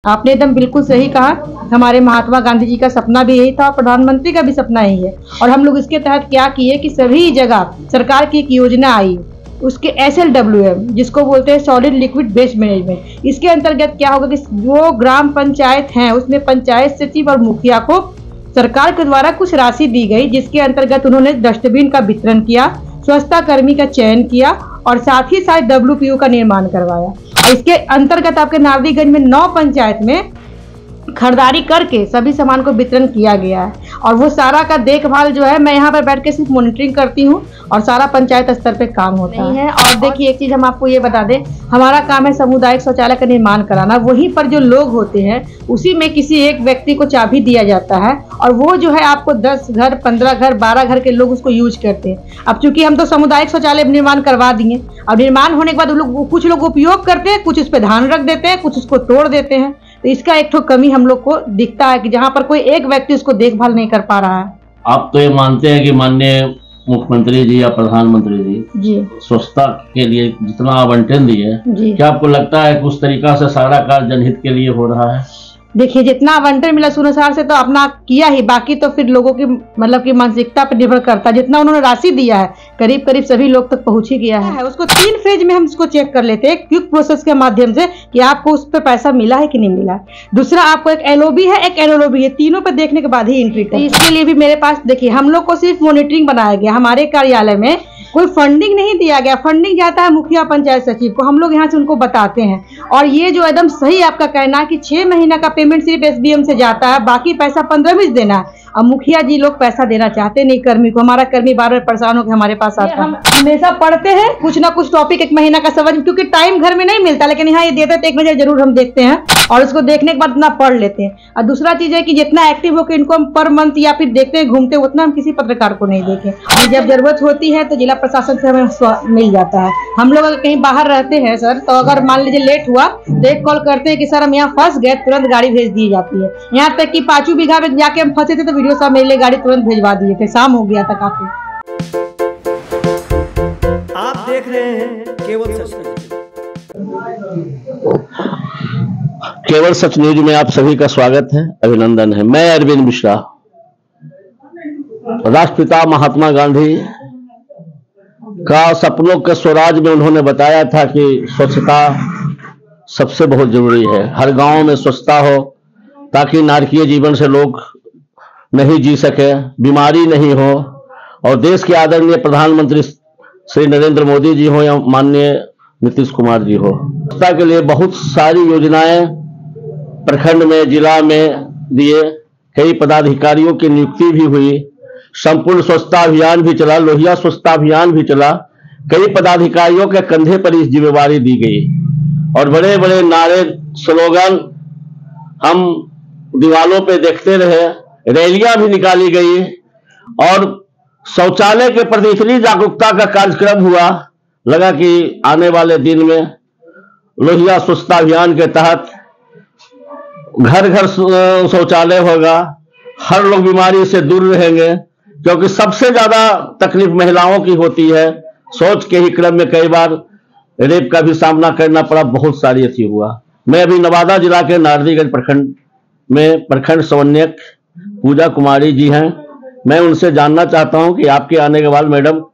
आपने एकदम बिल्कुल सही कहा। हमारे महात्मा गांधी जी का सपना भी यही था, प्रधानमंत्री का भी सपना यही है। और हम लोग इसके तहत क्या किए कि सभी जगह सरकार की एक योजना आई, उसके SLWM जिसको बोलते हैं सॉलिड लिक्विड वेस्ट मैनेजमेंट। इसके अंतर्गत क्या होगा कि जो ग्राम पंचायत हैं उसमें पंचायत सचिव और मुखिया को सरकार के द्वारा कुछ राशि दी गई, जिसके अंतर्गत उन्होंने डस्टबिन का वितरण किया, स्वच्छता कर्मी का चयन किया और साथ ही साथ WPO का निर्माण करवाया। इसके अंतर्गत आपके नारदीगंज में 9 पंचायत में खरीदारी करके सभी सामान को वितरण किया गया है। और वो सारा का देखभाल जो है मैं यहाँ पर बैठ के सिर्फ मॉनिटरिंग करती हूँ और सारा पंचायत स्तर पे काम होता है। और देखिए एक चीज हम आपको ये बता दें, हमारा काम है सामुदायिक शौचालय का निर्माण कराना। वहीं पर जो लोग होते हैं उसी में किसी एक व्यक्ति को चाबी दिया जाता है और वो जो है आपको 10 घर 15 घर 12 घर के लोग उसको यूज करते हैं। अब चूंकि हम तो सामुदायिक शौचालय निर्माण करवा दिए, अब निर्माण होने के बाद कुछ लोग उपयोग करते हैं, कुछ उस पर ध्यान रख देते हैं, कुछ उसको तोड़ देते हैं। तो इसका एक तो कमी हम लोग को दिखता है कि जहाँ पर कोई एक व्यक्ति उसको देखभाल नहीं कर पा रहा है। आप तो ये मानते हैं कि माननीय मुख्यमंत्री जी या प्रधानमंत्री जी स्वच्छता के लिए जितना आवंटन दिए, क्या आपको लगता है कि उस तरीका से सारा कार्य जनहित के लिए हो रहा है? देखिए जितना आवंटन मिला अनुसार से तो अपना किया ही, बाकी तो फिर लोगों की मतलब की मानसिकता पर निर्भर करता है। जितना उन्होंने राशि दिया है करीब करीब सभी लोग तक पहुंच ही गया है। उसको 3 फेज में हम इसको चेक कर लेते हैं, क्विक प्रोसेस के माध्यम से कि आपको उस पर पैसा मिला है कि नहीं मिला है। दूसरा आपको एक LOB है, एक NLOB है, तीनों पर देखने के बाद ही एंट्री। तो इसके लिए भी मेरे पास देखिए हम लोग को सिर्फ मॉनिटरिंग बनाया गया। हमारे कार्यालय में कोई फंडिंग नहीं दिया गया, फंडिंग जाता है मुखिया पंचायत सचिव को, हम लोग यहाँ से उनको बताते हैं। और ये जो एकदम सही आपका कहना है कि 6 महीना का पेमेंट सिर्फ SDM से जाता है, बाकी पैसा 15-20 देना है। अब मुखिया जी लोग पैसा देना चाहते नहीं कर्मी को। हमारा कर्मी बार-बार परेशान होकर हमारे पास आता है। हम हमेशा पढ़ते हैं कुछ ना कुछ टॉपिक 1 महीना का समझ, क्योंकि टाइम घर में नहीं मिलता, लेकिन यहाँ ये देते तो 1 नजर जरूर हम देखते हैं और उसको देखने के बाद इतना पढ़ लेते हैं। और दूसरा चीज है कि जितना एक्टिव होकर इनको हम पर मंथ या फिर देखते हैं घूमते, उतना हम किसी पत्रकार को नहीं देखें। और जब जरूरत होती है तो जिला प्रशासन से हमें मिल जाता है। हम लोग अगर कहीं बाहर रहते हैं सर, तो अगर मान लीजिए लेट हुआ तो एक कॉल करते हैं कि सर हम यहाँ फंस गए, तुरंत गाड़ी भेज दी जाती है। यहाँ तक कि 5 बीघा में जाके हम फंसे थे तो वीडियो साहब मेरे लिए गाड़ी तुरंत भेजवा दिए थे, शाम हो गया था काफी। आप देख रहे हैं केवल सच न्यूज। केवल सच न्यूज में आप सभी का स्वागत है, अभिनंदन है। मैं अरविंद मिश्रा। राष्ट्रपिता महात्मा गांधी का सपनों के स्वराज में उन्होंने बताया था कि स्वच्छता सबसे बहुत जरूरी है। हर गांव में स्वच्छता हो ताकि नारकीय जीवन से लोग नहीं जी सके, बीमारी नहीं हो। और देश के आदरणीय प्रधानमंत्री श्री नरेंद्र मोदी जी हो या माननीय नीतीश कुमार जी हो, स्वच्छता के लिए बहुत सारी योजनाएं प्रखंड में जिला में दिए। कई पदाधिकारियों की नियुक्ति भी हुई, संपूर्ण स्वच्छता अभियान भी चला, लोहिया स्वच्छता अभियान भी चला। कई पदाधिकारियों के कंधे पर इस जिम्मेवारी दी गई और बड़े बड़े नारे स्लोगन हम दीवालों पे देखते रहे, रैलियां भी निकाली गई और शौचालय के प्रति इतनी जागरूकता का कार्यक्रम हुआ, लगा कि आने वाले दिन में लोहिया स्वच्छता अभियान के तहत घर घर शौचालय होगा, हर लोग बीमारी से दूर रहेंगे। क्योंकि सबसे ज्यादा तकलीफ महिलाओं की होती है। शौच के ही क्रम में कई बार रेप का भी सामना करना पड़ा, बहुत सारी ऐसी हुआ। मैं अभी नवादा जिला के नारदीगंज प्रखंड में प्रखंड समन्वयक पूजा कुमारी जी हैं। मैं उनसे जानना चाहता हूं कि आपके आने के बाद मैडम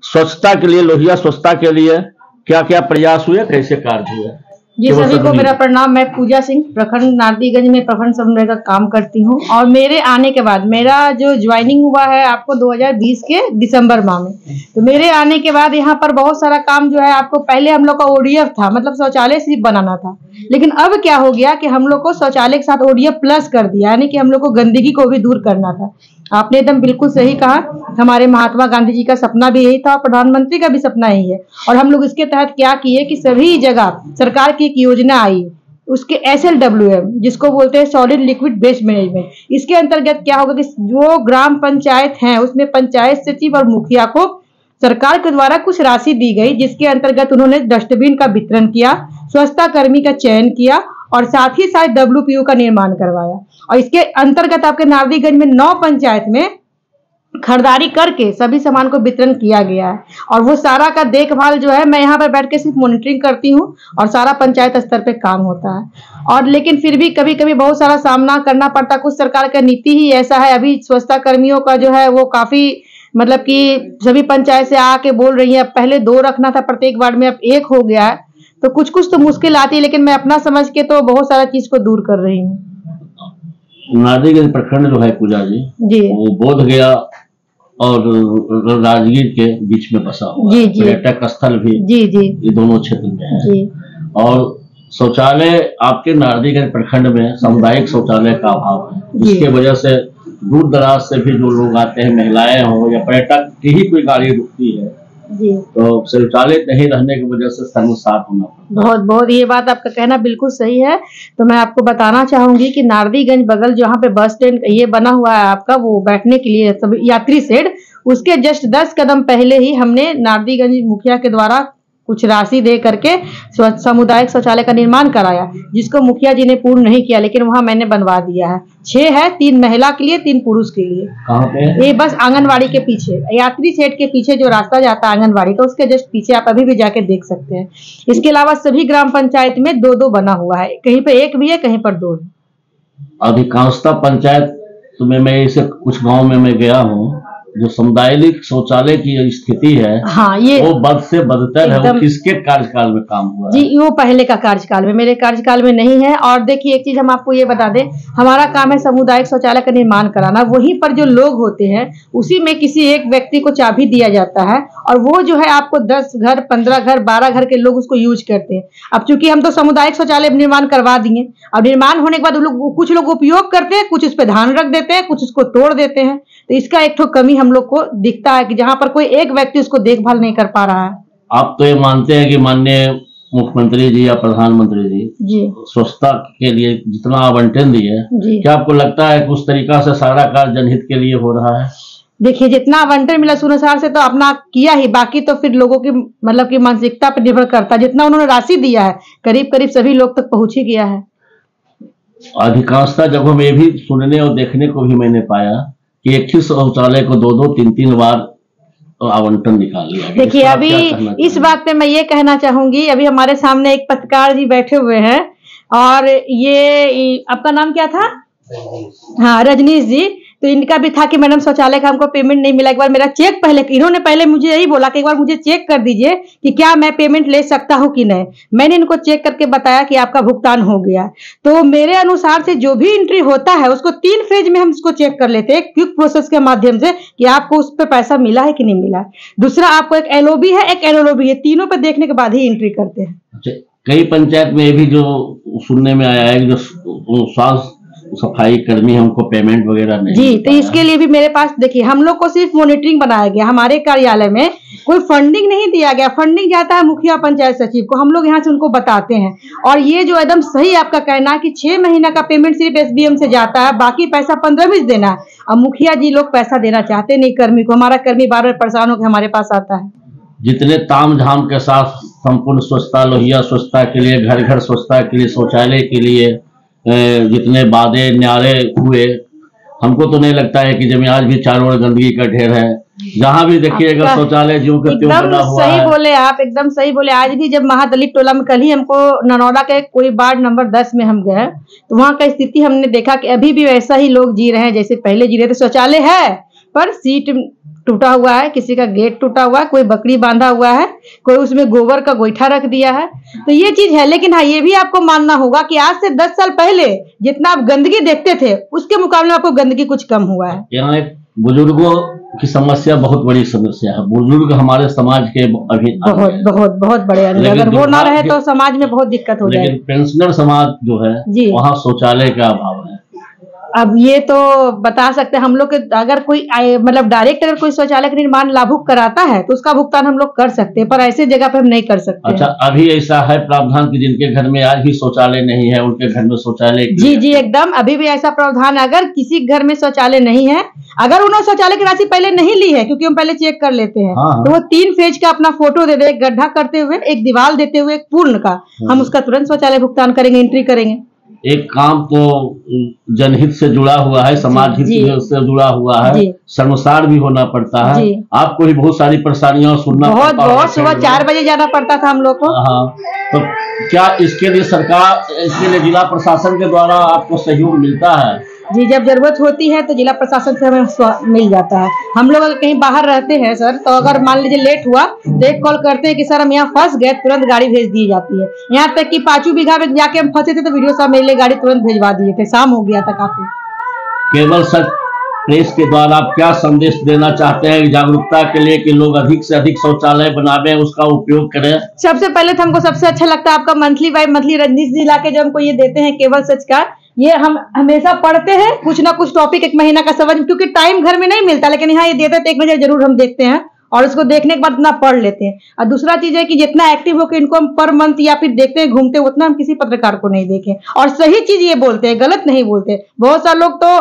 स्वच्छता के लिए, लोहिया स्वच्छता के लिए क्या क्या प्रयास हुए, कैसे कार्य हुए? जी सभी को मेरा प्रणाम। मैं पूजा सिंह प्रखंड नारदीगंज में प्रखंड समन्वय का काम करती हूँ। और मेरे आने के बाद मेरा जो ज्वाइनिंग हुआ है आपको 2020 के दिसंबर माह में, तो मेरे आने के बाद यहाँ पर बहुत सारा काम जो है आपको, पहले हम लोग का ODF था, मतलब शौचालय सिर्फ बनाना था, लेकिन अब क्या हो गया कि हम लोग को शौचालय के साथ ODF प्लस कर दिया, यानी कि हम लोग को गंदगी को भी दूर करना था। आपने एकदम बिल्कुल सही कहा। हमारे महात्मा गांधी जी का सपना भी यही था, प्रधानमंत्री का भी सपना यही है। और हम लोग इसके तहत क्या किए कि सभी जगह सरकार की एक योजना आई, उसके SLWM जिसको बोलते हैं सॉलिड लिक्विड वेस्ट मैनेजमेंट। इसके अंतर्गत क्या होगा कि जो ग्राम पंचायत हैं उसमें पंचायत सचिव और मुखिया को सरकार के द्वारा कुछ राशि दी गई, जिसके अंतर्गत उन्होंने डस्टबिन का वितरण किया, स्वच्छता कर्मी का चयन किया और साथ ही साथ WPO का निर्माण करवाया। और इसके अंतर्गत आपके नारदीगंज में 9 पंचायत में खरीदारी करके सभी सामान को वितरण किया गया है। और वो सारा का देखभाल जो है मैं यहाँ पर बैठ के सिर्फ मॉनिटरिंग करती हूँ और सारा पंचायत स्तर पे काम होता है। और लेकिन फिर भी कभी कभी बहुत सारा सामना करना पड़ता है, कुछ सरकार का नीति ही ऐसा है। अभी स्वच्छता कर्मियों का जो है वो काफी मतलब कि सभी पंचायत से आके बोल रही है, पहले 2 रखना था प्रत्येक वार्ड में, अब 1 हो गया है। तो कुछ कुछ तो मुश्किल आती है, लेकिन मैं अपना समझ के तो बहुत सारा चीज को दूर कर रही हूँ। नारदीगंज प्रखंड जो है पूजा जी, वो बोध गया और राजगीर के बीच में बसा हुआ है। पर्यटक स्थल भी ये दोनों क्षेत्र में है। और शौचालय आपके नारदीगंज प्रखंड में सामुदायिक शौचालय का अभाव है, जिसके वजह से दूर दराज से भी जो लोग आते हैं, महिलाएं हो या पर्यटक की ही कोई गाड़ी रुकती है, तो शौचालय नहीं रहने की वजह से शर्मसार होना पड़ता है। बहुत ये बात आपका कहना बिल्कुल सही है। तो मैं आपको बताना चाहूंगी कि नारदीगंज बगल जहाँ पे बस स्टैंड ये बना हुआ है आपका, वो बैठने के लिए सब यात्री शेड, उसके जस्ट 10 कदम पहले ही हमने नारदीगंज मुखिया के द्वारा कुछ राशि दे करके सामुदायिक शौचालय का निर्माण कराया, जिसको मुखिया जी ने पूर्ण नहीं किया, लेकिन वहां मैंने बनवा दिया है। 6 है, 3 महिला के लिए, 3 पुरुष के लिए। कहाँ पे? ये बस आंगनवाड़ी के पीछे, यात्री शेड के पीछे जो रास्ता जाता है आंगनवाड़ी का, उसके जस्ट पीछे आप अभी भी जाके देख सकते हैं। इसके अलावा सभी ग्राम पंचायत में 2-2 बना हुआ है, कहीं पे 1 भी है, कहीं पर 2 है। अधिकांशतः पंचायत तुम्हें मैं इसे कुछ गाँव में मैं गया हूँ, जो सामुदायिक शौचालय की स्थिति है, हाँ, ये वो बद से बदतर है। वो किसके कार्यकाल में काम हुआ जी? वो पहले का कार्यकाल में, मेरे कार्यकाल में नहीं है। और देखिए एक चीज हम आपको ये बता दें, हमारा काम है सामुदायिक शौचालय का निर्माण कराना। वहीं पर जो लोग होते हैं उसी में किसी एक व्यक्ति को चाबी दिया जाता है, और वो जो है आपको 10 घर, 15 घर, 12 घर के लोग उसको यूज करते हैं। अब चूंकि हम तो सामुदायिक शौचालय निर्माण करवा दिए, अब निर्माण होने के बाद कुछ लोग उपयोग करते हैं, कुछ उस पर ध्यान रख देते हैं, कुछ उसको तोड़ देते हैं। तो इसका एक तो कमी हम लोग को दिखता है कि जहां पर कोई एक व्यक्ति उसको देखभाल नहीं कर पा रहा है। आप तो ये मानते हैं कि माननीय मुख्यमंत्री जी या प्रधानमंत्री जी स्वच्छता के लिए जितना आवंटन दिए, क्या आपको लगता है कि उस तरीका से सारा कार्य जनहित के लिए हो रहा है? देखिए जितना आवंटन मिला अनुसार से तो अपना किया ही, बाकी तो फिर लोगों की मतलब की मानसिकता पर निर्भर करता है। जितना उन्होंने राशि दिया है करीब करीब सभी लोग तक पहुंच ही गया है। अधिकांशतः जगहों में भी सुनने और देखने को भी मैंने पाया कि एक ही शौचालय को 2-2, 3-3 बार आवंटन निकाल लिया। देखिए अभी इस बात पे मैं ये कहना चाहूंगी, अभी हमारे सामने एक पत्रकार जी बैठे हुए हैं, और ये आपका नाम क्या था? हाँ, रजनीश जी। तो इनका भी था कि मैडम शौचालय का हमको पेमेंट नहीं मिला, एक बार मेरा चेक इन्होंने पहले मुझे यही बोला कि एक बार मुझे चेक कर दीजिए कि क्या मैं पेमेंट ले सकता हूँ कि नहीं। मैंने इनको चेक करके बताया कि आपका भुगतान हो गया। तो मेरे अनुसार से जो भी एंट्री होता है उसको 3 फेज में हम इसको चेक कर लेते हैं, क्विक प्रोसेस के माध्यम से, कि आपको उस पर पैसा मिला है कि नहीं मिला। दूसरा आपको एक LOB है, एक NLOB है, तीनों पर देखने के बाद ही एंट्री करते हैं। कई पंचायत में ये भी जो सुनने में आया है कि जो स्वास्थ्य सफाई कर्मी हमको पेमेंट वगैरह नहीं जी, तो इसके लिए भी मेरे पास देखिए हम लोग को सिर्फ मॉनिटरिंग बनाया गया। हमारे कार्यालय में कोई फंडिंग नहीं दिया गया, फंडिंग जाता है मुखिया पंचायत सचिव को, हम लोग यहाँ से उनको बताते हैं। और ये जो एकदम सही आपका कहना है कि 6 महीना का पेमेंट सिर्फ SBM से जाता है, बाकी पैसा 15-20 देना है। अब मुखिया जी लोग पैसा देना चाहते नहीं कर्मी को, हमारा कर्मी बार-बार परेशान होकर हमारे पास आता है। जितने ताम झाम के साथ संपूर्ण स्वच्छता, लोहिया स्वच्छता के लिए, घर घर स्वच्छता के लिए, शौचालय के लिए जितने वादे न्यारे हुए, हमको तो नहीं लगता है कि जब आज भी चारों ओर गंदगी का ढेर है। जहाँ भी देखिएगा शौचालय जो का त्यों बना हुआ है। सही बोले आप, एकदम सही बोले। आज भी जब महादलित टोला में, कल ही हमको ननौला के कोई वार्ड नंबर 10 में हम गए, तो वहाँ का स्थिति हमने देखा कि अभी भी वैसा ही लोग जी रहे हैं जैसे पहले जी रहे थे। शौचालय है पर सीट टूटा हुआ है, किसी का गेट टूटा हुआ है, कोई बकरी बांधा हुआ है, कोई उसमें गोबर का गोईठा रख दिया है। तो ये चीज है। लेकिन हाँ, ये भी आपको मानना होगा कि आज से 10 साल पहले जितना आप गंदगी देखते थे उसके मुकाबले में आपको गंदगी कुछ कम हुआ है। यहाँ एक बुजुर्गों की समस्या बहुत बड़ी समस्या है। बुजुर्ग हमारे समाज के अभी बहुत बड़े, अगर वो ना रहे तो समाज में बहुत दिक्कत हो जाए। लेकिन पेंशनर समाज जो है वहाँ शौचालय का अभाव है। अब ये तो बता सकते हैं हम लोग, अगर कोई मतलब डायरेक्ट अगर कोई शौचालय का निर्माण लाभुक कराता है तो उसका भुगतान हम लोग कर सकते हैं, पर ऐसे जगह पे हम नहीं कर सकते। अच्छा, अभी ऐसा है प्रावधान कि जिनके घर में आज भी शौचालय नहीं है उनके घर में शौचालय? जी एकदम, अभी भी ऐसा प्रावधान है। अगर किसी घर में शौचालय नहीं है, अगर उन्होंने शौचालय की राशि पहले नहीं ली है, क्योंकि हम पहले चेक कर लेते हैं, तो वो 3 फेज का अपना फोटो दे दे, एक गड्ढा करते हुए, एक दीवार देते हुए, एक पूर्ण का, हम उसका तुरंत शौचालय भुगतान करेंगे, एंट्री करेंगे। एक काम तो जनहित से जुड़ा हुआ है, समाज हित से जुड़ा हुआ है, शर्मसार भी होना पड़ता है। आपको भी बहुत सारी परेशानियां सुनना पड़ता है। बहुत सुबह 4 बजे जाना पड़ता था हम लोग को। हाँ, तो क्या इसके लिए सरकार, इसके लिए जिला प्रशासन के द्वारा आपको सहयोग मिलता है? जी, जब जरूरत होती है तो जिला प्रशासन से हमें मिल जाता है। हम लोग अगर कहीं बाहर रहते हैं सर, तो अगर मान लीजिए लेट हुआ तो एक कॉल करते हैं कि सर हम यहाँ फंस गए, तुरंत गाड़ी भेज दी जाती है। यहाँ तक कि 5 बीघा में जाके हम फंसे थे तो वीडियो साहब मेरे लिए गाड़ी तुरंत भेजवा दिए थे, शाम हो गया था काफी। केवल सच प्रेस के द्वारा आप क्या संदेश देना चाहते हैं जागरूकता के लिए कि लोग अधिक से अधिक शौचालय बनावे, उसका उपयोग करें? सबसे पहले तो हमको सबसे अच्छा लगता है आपका मंथली बाय मंथली रजनीश जी लाके जो हमको ये देते हैं केवल सच का, ये हम हमेशा पढ़ते हैं, कुछ ना कुछ टॉपिक एक महीना का समझ, क्योंकि टाइम घर में नहीं मिलता, लेकिन यहाँ ये देते तो एक नजर जरूर हम देखते हैं और उसको देखने के बाद इतना पढ़ लेते हैं। और दूसरा चीज है कि जितना एक्टिव होकर इनको हम पर मंथ या फिर देखते हैं घूमते, उतना हम किसी पत्रकार को नहीं देखें और सही चीज ये बोलते हैं, गलत नहीं बोलते। बहुत सारे लोग तो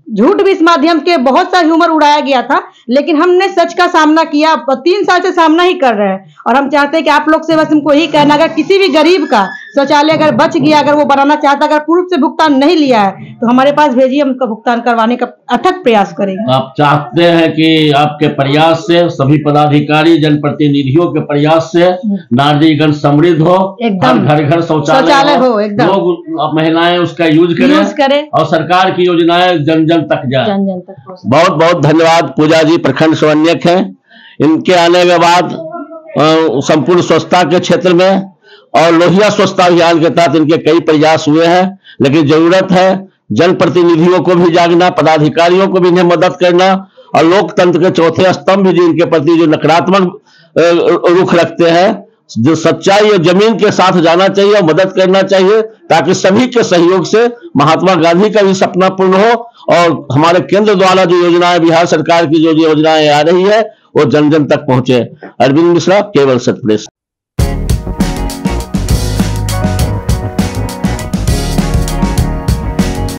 झूठ भी इस माध्यम के बहुत सा ह्यूमर उड़ाया गया था, लेकिन हमने सच का सामना किया, 3 साल से सामना ही कर रहे हैं। और हम चाहते हैं कि आप लोग से बस हमको यही कहना, अगर किसी भी गरीब का शौचालय अगर बच गया, अगर वो बनाना चाहता, अगर पूर्व से भुगतान नहीं लिया है तो हमारे पास भेजिए, हम उसका भुगतान करवाने का अथक प्रयास करेंगे। आप चाहते हैं कि आपके प्रयास से, सभी पदाधिकारी जनप्रतिनिधियों के प्रयास से नारीगण समृद्ध हो, एकदम घर घर शौचालय हो, एकदम लोग महिलाएं उसका यूज करें और सरकार की योजनाएं जन जन तक जाए, जन जन तक। बहुत बहुत धन्यवाद। पूजा जी प्रखंड समन्वयक हैं, इनके आने के बाद संपूर्ण स्वच्छता के क्षेत्र में और लोहिया स्वच्छता अभियान के तहत इनके कई प्रयास हुए हैं, लेकिन जरूरत है जनप्रतिनिधियों को भी जागना, पदाधिकारियों को भी इन्हें मदद करना और लोकतंत्र के चौथे स्तंभ भी इनके प्रति जो नकारात्मक रुख रखते हैं, जो सच्चाई और जमीन के साथ जाना चाहिए और मदद करना चाहिए, ताकि सभी के सहयोग से महात्मा गांधी का भी सपना पूर्ण हो और हमारे केंद्र द्वारा जो योजनाएं, बिहार सरकार की जो योजनाएं आ रही है वो जन जन तक पहुंचे। अरविंद मिश्रा, केवल सच प्रेस।